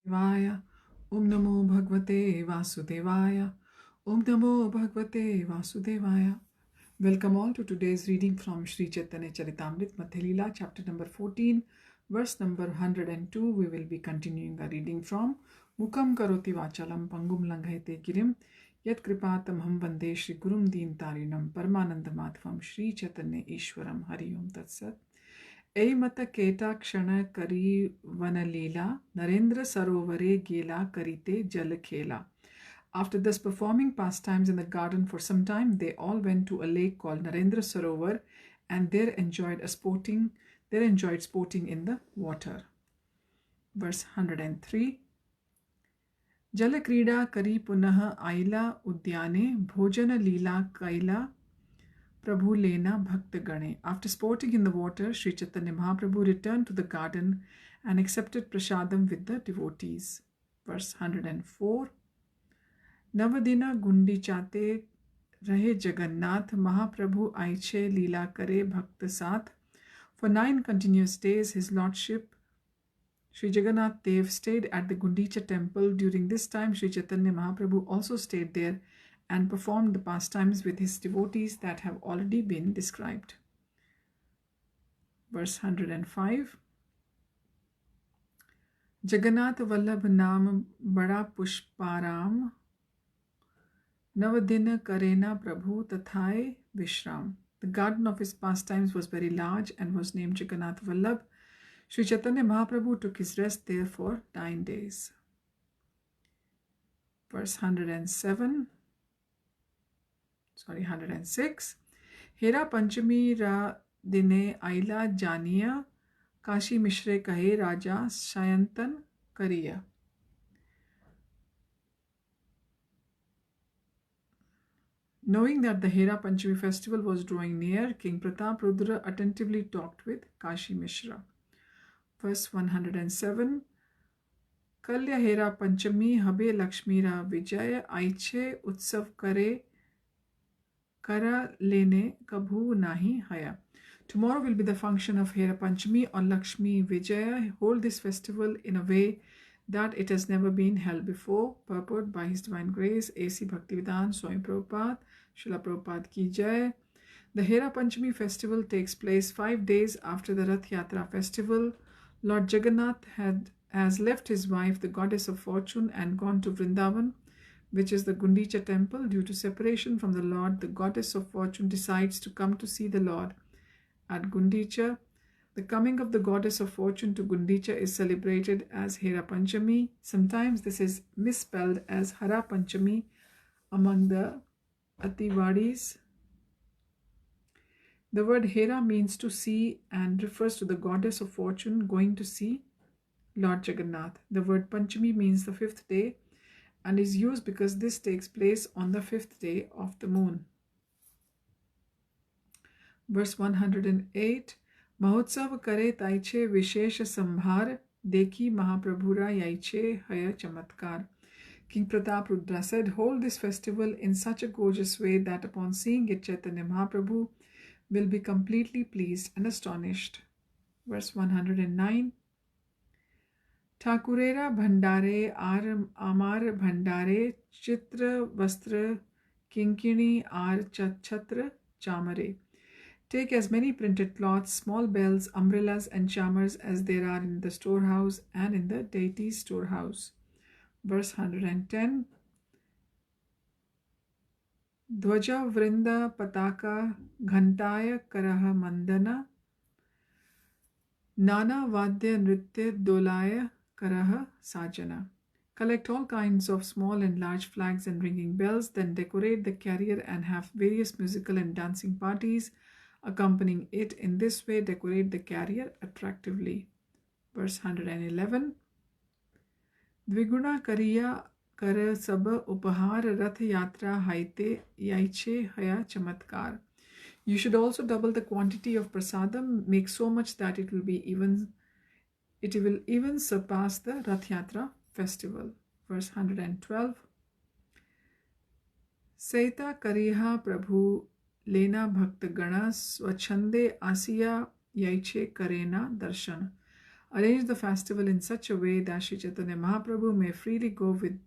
Vaya. Om Namo Bhagavate Vasudevaya. Om Namo Bhagavate Vasudevaya. Welcome all to today's reading from Sri Chaitanya Charitamrit Madhya Lila, chapter number 14, verse number 102. We will be continuing our reading from Mukam Karoti Vachalam Pangum Langhayate Girim Yat Kripatam Ham Vande Shri Gurum Deen Tarinam Paramananda Madhvam Shri Chaitanya Ishwaram Hari Om Tat Sat. ऐमत केटा क्षण करी one लीला नरेंद्र सरोवरे गेला करीते जल खेला. After thus performing pastimes in the garden for some time, they all went to a lake called Narendra Sarovar and there enjoyed sporting in the water. Verse 103. Jala krida kari punah aila udyane bhojana lila kaila Prabhu Lena Bhakta Gane. After sporting in the water, Sri Chaitanya Mahaprabhu returned to the garden and accepted prasadam with the devotees. Verse 104. Navadina Gundi Chate Rahe Jagannath Mahaprabhu Aiche Leela Kare Bhakta Saath. For 9 continuous days, His Lordship Sri Jagannath Dev stayed at the Gundicha temple. During this time, Sri Chaitanya Mahaprabhu also stayed there and performed the pastimes with his devotees that have already been described. Verse 105. Jagannath Vallabh Naam Bada Pushparam Navadina Karena Prabhu Tathaye Vishram. The garden of his pastimes was very large and was named Jagannath Vallabh. Sri Chaitanya Mahaprabhu took his rest there for 9 days. Verse 106. Hera Panchami Ra Dine Aila Janiya Kashi Mishre Kahe Raja Shayantan Kariya. Knowing that the Hera Panchami festival was drawing near, King Pratap Rudra attentively talked with Kashi Mishra. Verse 107. Kalya Hera Panchami Habe Lakshmi Ra Vijaya Aiche Utsav Kare Kara Lene Kabhu Nahi Haya. Tomorrow will be the function of Hera Panchami or Lakshmi Vijaya. Hold this festival in a way that it has never been held before. Purport by His Divine Grace, A.C. Bhaktivedanta Swami Prabhupada, Srila Prabhupada Ki Jai. The Hera Panchami festival takes place 5 days after the Rath Yatra festival. Lord Jagannath has left his wife, the goddess of fortune, and gone to Vṛndāvana, which is the Gundicha temple. Due to separation from the Lord, the goddess of fortune decides to come to see the Lord at Gundicha. The coming of the goddess of fortune to Gundicha is celebrated as Hera Panchami. Sometimes this is misspelled as Hara Panchami among the Atiwadis. The word Hera means to see and refers to the goddess of fortune going to see Lord Jagannath. The word Panchami means the 5th day and is used because this takes place on the 5th day of the moon. Verse 108. Mahotsav kare taiche vishesha sambhar dekhi Mahaprabhura yaiche haya chamatkar. King Pratap Rudra said, hold this festival in such a gorgeous way that upon seeing it, Chaitanya Mahaprabhu will be completely pleased and astonished. Verse 109. Thakurera Bhandare Amar Bhandare Chitra Vastra Kinkini Ar Chhatra Chamare. Take as many printed cloths, small bells, umbrellas and charmers as there are in the storehouse and in the deity's storehouse. Verse 110. Dvaja Vrinda Pataka Ghantaya Karaha Mandana Nana Vadya Nritya Dolaya Karaha Sajana. Collect all kinds of small and large flags and ringing bells, then decorate the carrier and have various musical and dancing parties accompanying it. In this way, decorate the carrier attractively. Verse 111. Dviguna Kariya Kara Saba Upahar Rath Yatra Haite Yaiche Haya Chamatkar. You should also double the quantity of prasadam, make so much that it will even surpass the Rath Yatra festival. Verse 112. Saita Kariha Prabhu Lena Bhakta Gana Swachande Asiya Yaiche Karena Darshan. arrange the festival in such a way that Sri Chaitanya Mahaprabhu may freely go with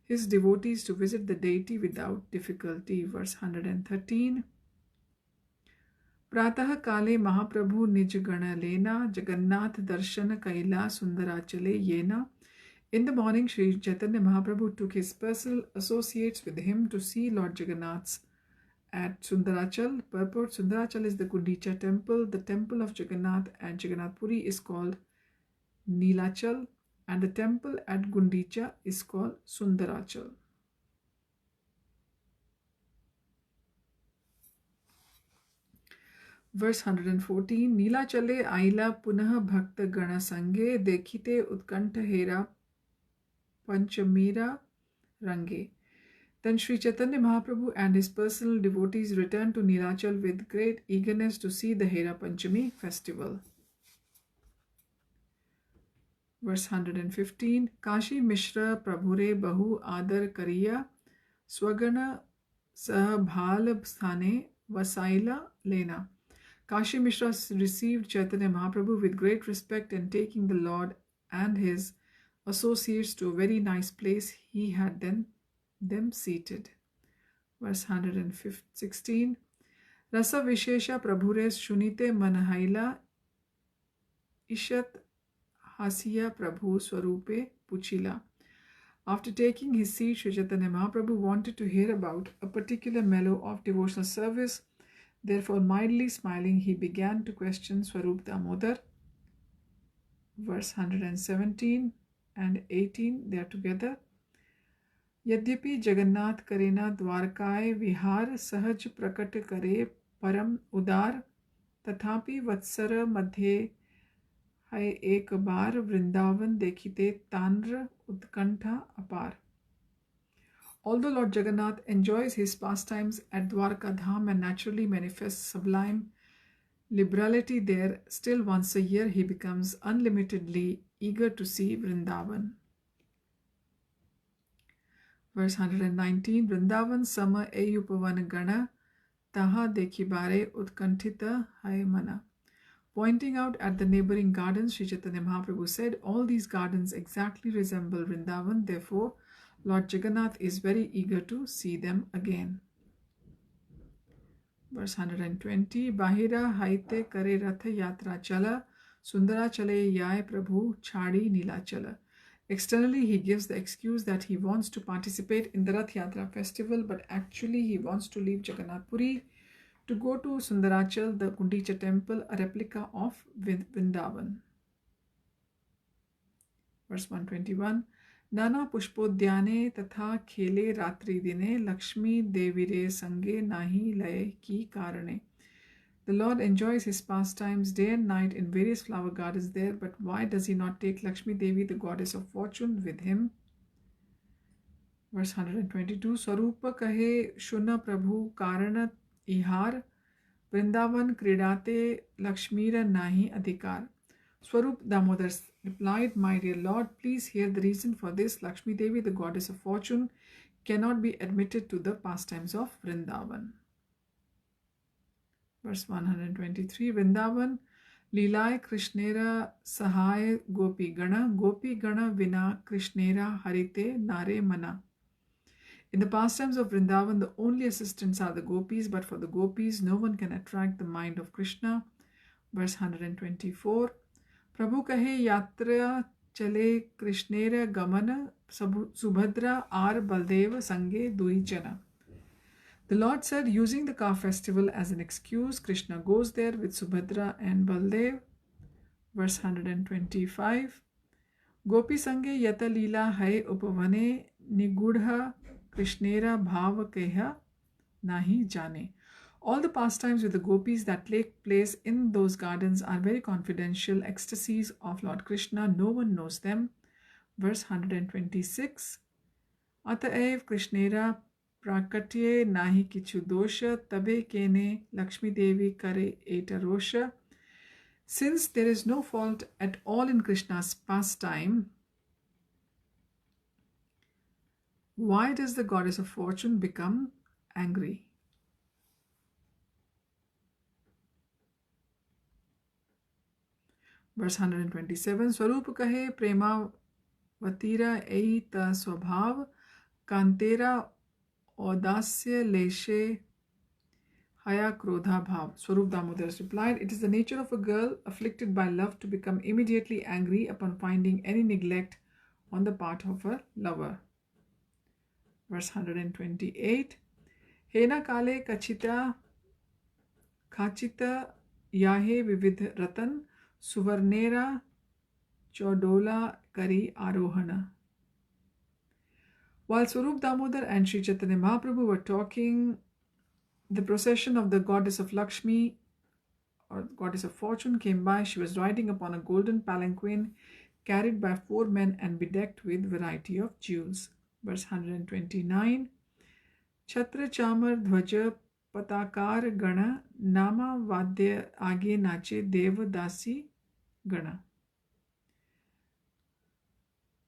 his devotees to visit the deity without difficulty. Verse 113. Pratah kale Mahaprabhu nij gana lena Jagannath darshan kaila sundarachale yena. In the morning, Sri Chaitanya Mahaprabhu took his personal associates with him to see Lord Jagannath's at Sundarachal. Purport: Sundarachal is the Gundicha temple. The temple of Jagannath at Jagannath Puri is called Nilachal, and the temple at Gundicha is called Sundarachal. Verse 114. Nilachale aila punah bhakta gana sange dekhite utkantha hera panchamira range. Then Sri Chaitanya Mahaprabhu and his personal devotees returned to Nilachal with great eagerness to see the Hera Panchami festival. Verse 115. Kashi Mishra Prabhure Bahu Adar Kariya Swagana Sahabhal Sthane Vasaila Lena. Kashi Mishra received Chaitanya Mahaprabhu with great respect, and taking the Lord and his associates to a very nice place, he had them seated. Verse 116. Rasa Vishesha Prabhure Shunite Manahaila Ishat Hasiya Prabhu Swarupe Puchila. After taking his seat, Sri Chaitanya Mahaprabhu wanted to hear about a particular mellow of devotional service. Therefore, mildly smiling, he began to question Swarup Damodar. Verse 117 and 18, they are together. Yadyapi Jagannath karena dwarkaye vihar sahaj prakat kare param udar tathapi vatsara madhye hai ek bar Vṛndāvana dekhite tanra utkantha apar. Although Lord Jagannath enjoys his pastimes at Dwarka Dham and naturally manifests sublime liberality there, still once a year he becomes unlimitedly eager to see Vṛndāvana. Verse 119. Vṛndāvana sama eyupavan gana taha dekhibare utkantita hai mana. Pointing out at the neighboring gardens, Sri Chaitanya Mahaprabhu said, all these gardens exactly resemble Vṛndāvana, therefore Lord Jagannath is very eager to see them again. Verse 120. Bahira haite kare ratha yatra chala sundara chale yai prabhu chadi nilachala. Externally, he gives the excuse that he wants to participate in the Rath Yatra festival, but actually he wants to leave Jagannath Puri to go to Sundarachal, the Gundicha temple, a replica of Vṛndāvana. Verse 121. Nana pushpodhyane tatha khele ratri dine Lakshmi devire sange nahi laye ki karane. The Lord enjoys his pastimes day and night in various flower gardens there, but why does he not take Lakshmi Devi, the goddess of fortune, with him? Verse 122. Swarupa kahe shuna prabhu karana ihar Vṛndāvana kridate Lakshmira nahi adhikar. Swarup Damodar replied, my dear Lord, please hear the reason for this. Lakshmi Devi, the goddess of fortune, cannot be admitted to the pastimes of Vṛndāvana. Verse 123. Vṛndāvana lila Krishnera sahaya gopi gana vina Krishnera harite nare mana. In the pastimes of Vṛndāvana, the only assistants are the gopis, but for the gopis, no one can attract the mind of Krishna. Verse 124. Prabhu kahe yatra chale Krishnera gamana Subhadra ar Baldeva sange duijana. The Lord said, using the car festival as an excuse, Krishna goes there with Subhadra and Baldev. Verse 125. Gopi sange yata lila hai upavane nigudha Krishnera bhava keha nahi jane. All the pastimes with the gopis that take place in those gardens are very confidential ecstasies of Lord Krishna. No one knows them. Verse 126. Ataev Krishnera prakatye nahi kichu dosha tabe kene Lakshmi Devi kare eta rosha. Since there is no fault at all in Krishna's pastime, why does the goddess of fortune become angry? Verse 127. Swarup kahe prema vatira ei ta swabhav kantera audasya leshe haya krodha bhav. Swarup Damodar replied, it is the nature of a girl afflicted by love to become immediately angry upon finding any neglect on the part of her lover. Verse 128. Hena kale kachita khachita yahe vividh ratan suvarnera chodola kari arohana. While Swarup Damodar and Sri Chaitanya Mahaprabhu were talking, the procession of the goddess of Lakshmi or goddess of fortune came by. She was riding upon a golden palanquin carried by 4 men and bedecked with variety of jewels. Verse 129. Chhatra chamar dhwaja patakar gana nama vadya age nache deva dasi gana.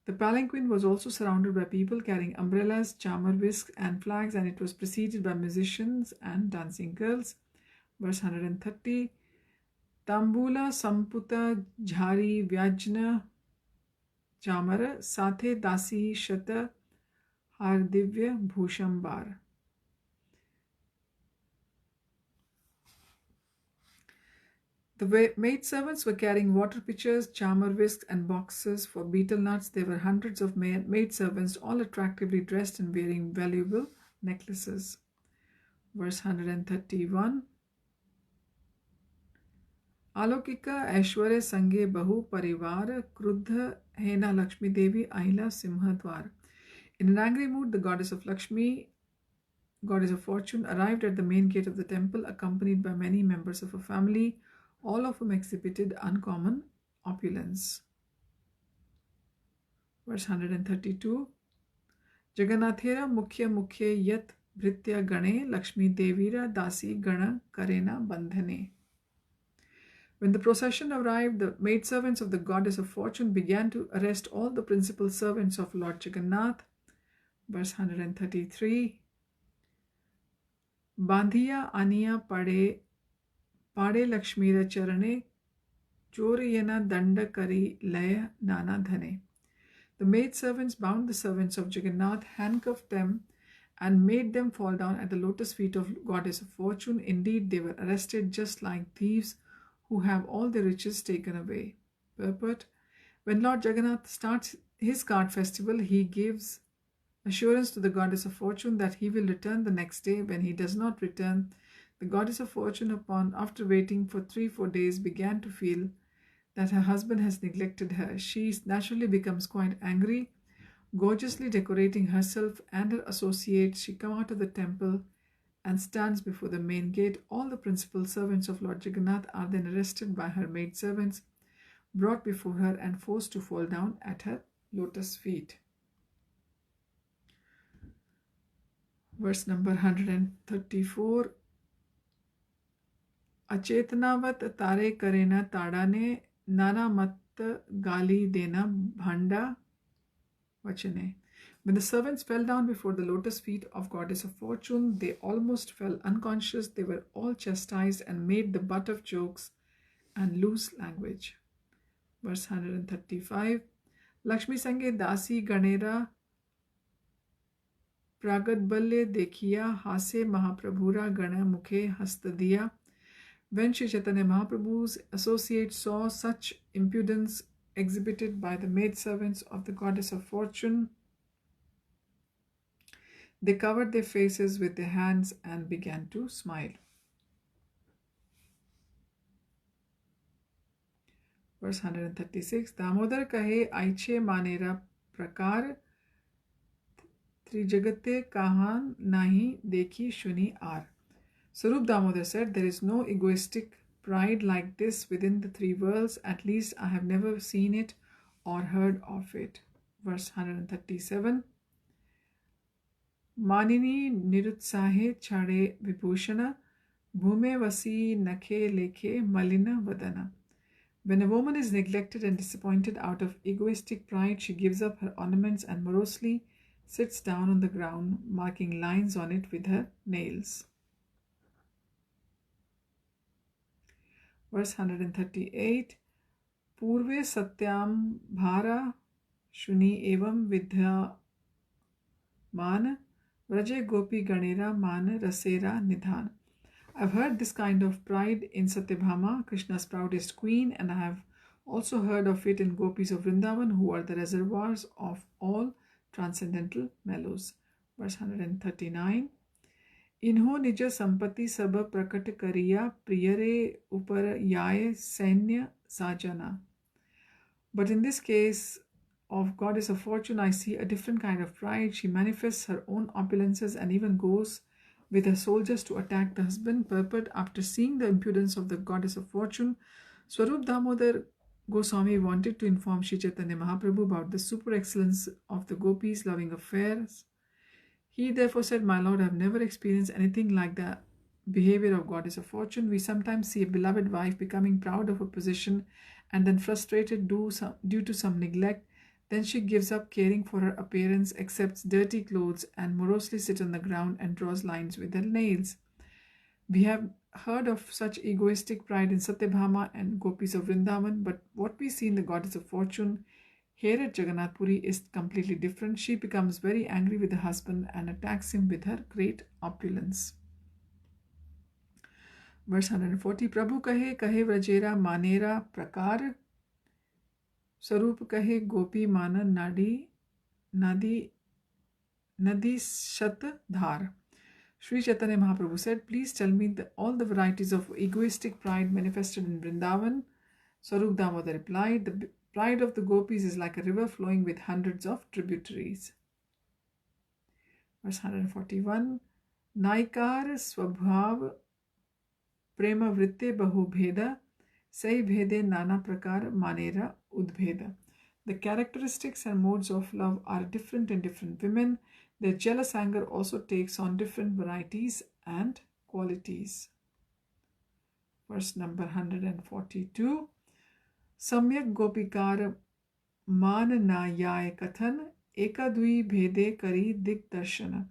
The palanquin was also surrounded by people carrying umbrellas, chamar whisks and flags, and it was preceded by musicians and dancing girls. Verse 130. Tambula samputa jhari vyajna chamara sathe dasi shata hardivya bhushambar. The maidservants were carrying water pitchers, chamar whisks, and boxes for betel nuts. There were hundreds of maidservants, all attractively dressed and wearing valuable necklaces. Verse 131. Alokika Aishwarya Sange Bahu Parivar Krudha Hena Lakshmi Devi Aila Simhadwar. In an angry mood, the goddess of Lakshmi, goddess of fortune, arrived at the main gate of the temple accompanied by many members of her family, all of whom exhibited uncommon opulence. Verse 132. Jagannathera Mukhya Yat Bhritya Gane Lakshmi Devira Dasi Gana Karena Bandhane. When the procession arrived, the maidservants of the goddess of fortune began to arrest all the principal servants of Lord Jagannath. Verse 133. Bandhiya Aniya Pade Lakshmira Charane Choriyana Danda Kari Laya Nana Dhane. The maidservants bound the servants of Jagannath, handcuffed them, and made them fall down at the lotus feet of goddess of fortune. Indeed, they were arrested just like thieves who have all their riches taken away. Purport. When Lord Jagannath starts his cart festival, he gives assurance to the goddess of fortune that he will return the next day. When he does not return, the goddess of fortune, after waiting for 3-4 days, began to feel that her husband has neglected her. She naturally becomes quite angry. Gorgeously decorating herself and her associates, she comes out of the temple and stands before the main gate. All the principal servants of Lord Jagannath are then arrested by her maidservants, brought before her, and forced to fall down at her lotus feet. Verse number 134. Achetanavat tare karena tadane nana mat gali dena bhanda vachane. When the servants fell down before the lotus feet of goddess of fortune, they almost fell unconscious. They were all chastised and made the butt of jokes and loose language. Verse 135. Lakshmi Sange Dasi Ganera Pragadballe Dekhiya Hase Mahaprabhura Gana Mukhe Hastadiya. When Sri Chaitanya Mahaprabhu's associates saw such impudence exhibited by the maidservants of the goddess of fortune, they covered their faces with their hands and began to smile. Verse 136. Damodar kahe aiche manera prakar trijagate kahan nahi dekhi shuni ar. Swarup Damodar said, there is no egoistic pride like this within the 3 worlds. At least I have never seen it or heard of it. Verse 137. Manini nirutsahe chade vibhushana bhume vasi nakhe lekhe malina vadana. When a woman is neglected and disappointed out of egoistic pride, she gives up her ornaments and morosely sits down on the ground, marking lines on it with her nails. Verse 138. Purve satyam bhara shuni evam vidya man vraje gopi ganera man rasera nidhan. I've heard this kind of pride in Satyabhama, Krishna's proudest queen, and I have also heard of it in gopis of Vṛndāvana, who are the reservoirs of all transcendental mellows. Verse 139. इन्हो निज संपत्ति सब प्रकट करिया प्रियरे उपर याय सैन्य साजना. But in this case of goddess of fortune, I see a different kind of pride. She manifests her own opulences and even goes with her soldiers to attack the husband. Purport: after seeing the impudence of the goddess of fortune, Swarup Damodar Goswami wanted to inform Sri Chaitanya Mahaprabhu about the super excellence of the gopis' loving affairs. He therefore said, "My Lord, I have never experienced anything like the behavior of goddess of fortune. We sometimes see a beloved wife becoming proud of her position and then frustrated due to some neglect. Then she gives up caring for her appearance, accepts dirty clothes, and morosely sits on the ground and draws lines with her nails." We have heard of such egoistic pride in Satyabhama and gopis of Vrindavan, but what we see in the goddess of fortune here at Jagannath Puri is completely different. She becomes very angry with her husband and attacks him with her great opulence. Verse 140. Prabhu kahe kahe vrajera manera prakar, Sarup kahe gopi mana nadi shat dhar. Sri Chaitanya Mahaprabhu said, "Please tell me all the varieties of egoistic pride manifested in Vrindavan." Swarup Damodar replied, "The pride of the gopis is like a river flowing with hundreds of tributaries." Verse 141. Naikar swabhav prema vritte bahu bheda, sai bhede nana prakar manera udbheda. The characteristics and modes of love are different in different women. Their jealous anger also takes on different varieties and qualities. Verse number 142. Samyak gopikar man nayay kathan ekadui bhede kari dik darshana.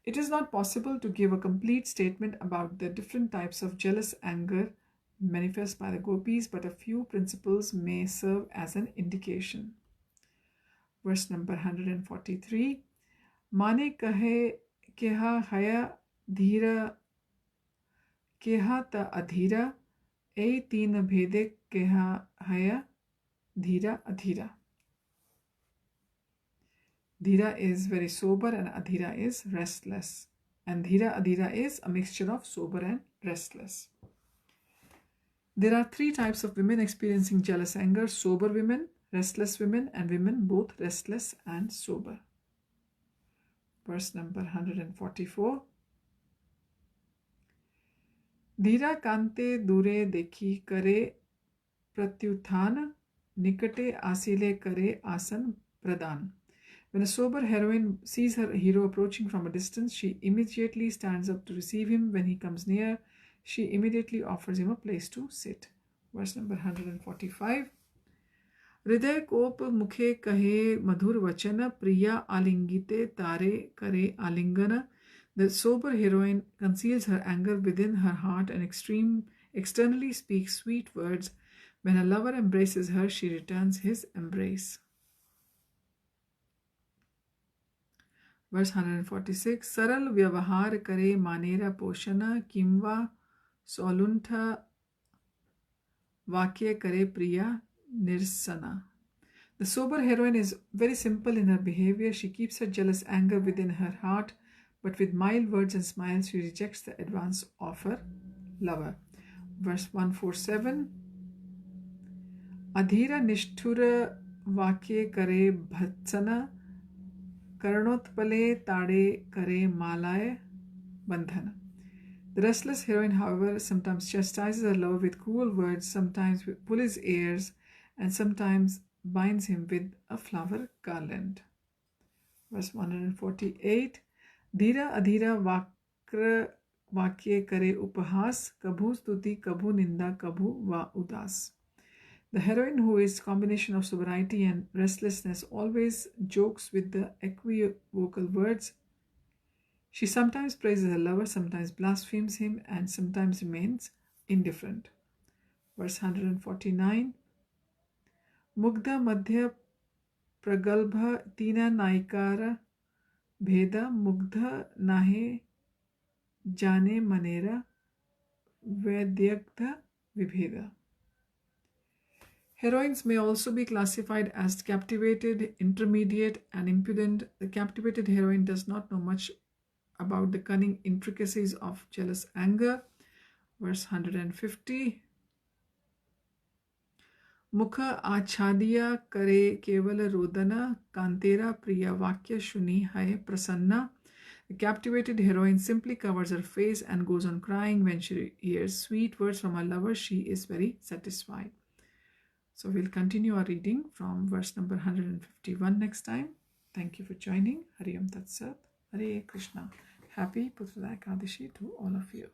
It is not possible to give a complete statement about the different types of jealous anger manifest by the gopis, but a few principles may serve as an indication. Verse number 143. Mane kahe keha haya dhira keha ta adhira, ei teen bhede keha haya dhira adhira. Dhira is very sober and adhira is restless. And dhira adhira is a mixture of sober and restless. There are three types of women experiencing jealous anger: sober women, restless women, and women both restless and sober. Verse number 144. Dhira kante dure dekhi kare pratyutthana, nikate asile kare asan pradan. When a sober heroine sees her hero approaching from a distance, she immediately stands up to receive him. When he comes near, she immediately offers him a place to sit. Verse number 145. Hriday kop mukhe kahe madhur vachana, priya alingite tare kare alingana. The sober heroine conceals her anger within her heart and externally speaks sweet words. When her lover embraces her, she returns his embrace. Verse 146. Saral vyavahar kare manera poshana, kimva soluntha vakya kare priya nirsana. The sober heroine is very simple in her behavior. She keeps her jealous anger within her heart, but with mild words and smiles she rejects the advance of her lover. Verse 147. Adhira nishthura vakye kare bhatsana, Karanotpale tade kare malay bandhana. The restless heroine, however, sometimes chastises her lover with cruel words, sometimes pulls his ears, and sometimes binds him with a flower garland. Verse 148. Dhira adhira vakye kare upahas, kabhu stuti, kabhu ninda, kabhu va udas. The heroine, who is a combination of sobriety and restlessness, always jokes with the equivocal words. She sometimes praises her lover, sometimes blasphemes him, and sometimes remains indifferent. Verse 149. Mugdha Madhya Pragalbha Tina Naikara Bheda Mugdha Nahe Jane Manera Vaidyagdha Vibheda. Heroines may also be classified as captivated, intermediate, and impudent. The captivated heroine does not know much about the cunning intricacies of jealous anger. Verse 150. Mukha achadiya kare kevala rodana kantera priya vakya shuni hai prasanna. The captivated heroine simply covers her face and goes on crying when she hears sweet words from her lover. She is very satisfied. So we'll continue our reading from verse number 151 next time. Thank you for joining. Hari Om Tat Sat. Hare Krishna. Happy Putra Ekadashi to all of you.